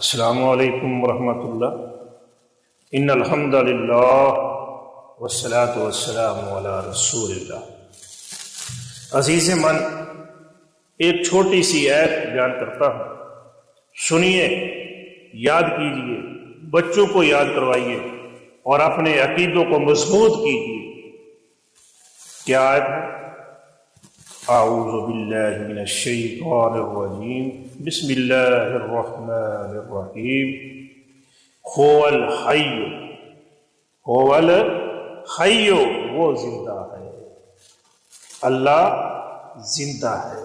السلام علیکم ورحمۃ اللہ۔ ان الحمد للہ والصلاۃ والسلام علی رسول اللہ۔ عزیز من، ایک چھوٹی سی ایت بیان کرتا ہوں، سنیے، یاد کیجئے، بچوں کو یاد کروائیے اور اپنے عقیدوں کو مضبوط کیجئے۔ کیا آیت ہے؟ اعوذ باللہ من الشیطان الرجیم، بسم اللہ الرحمن الرحیم۔ هو الحی، هو الحی، وہ زندہ ہے، اللہ زندہ ہے۔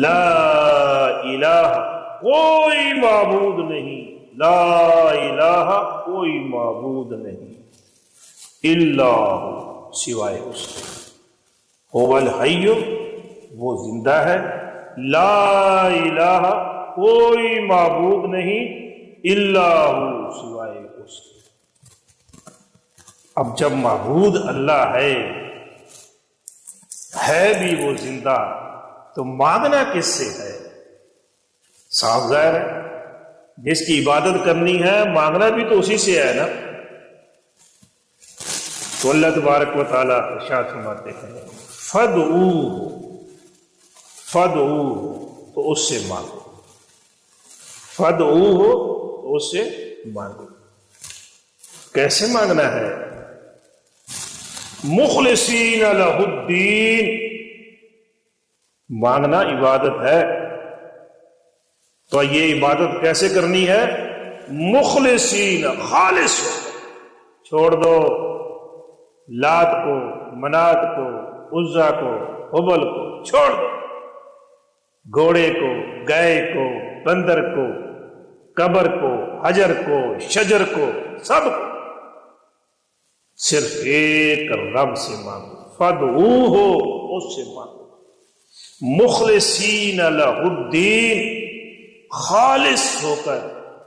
لا الہ، کوئی معبود نہیں، لا الہ، کوئی معبود نہیں، الا ہو، سوائے اس کے۔ هو الحی، وہ زندہ ہے، لا الہ، کوئی معبود نہیں، الا ہو، سوائے اس کے۔ اب جب معبود اللہ ہے بھی وہ زندہ، تو مانگنا کس سے ہے؟ صاف ظاہر ہے، جس کی عبادت کرنی ہے مانگنا بھی تو اسی سے ہے نا۔ تو اللہ تبارک و تعالیٰ ارشاد فرماتے ہیں، فَادْعُوهُ، فَادْعُوهُ، تو اس سے مانگو، فَادْعُوهُ، تو اس سے مانگو۔ کیسے مانگنا ہے؟ مخلصین لہ الدین، مانگنا عبادت ہے، تو یہ عبادت کیسے کرنی ہے؟ مخلصین، خالص ہو، چھوڑ دو لات کو، منات کو، عزا کو، حبل کو، چھوڑ دو، گھوڑے کو، گائے کو، بندر کو، قبر کو، حجر کو، شجر کو، سب کو، صرف ایک رب سے مانگو۔ فادعوہ، اس سے مانگو، مخلصین لہ الدین، خالص ہو کر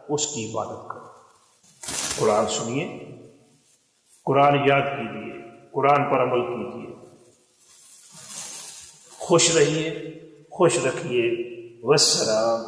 اس کی عبادت کرو۔ قرآن سنیے، قرآن یاد کیجیے، قرآن پر عمل کیجیے، خوش رہیے، خوش رکھیے۔ والسلام۔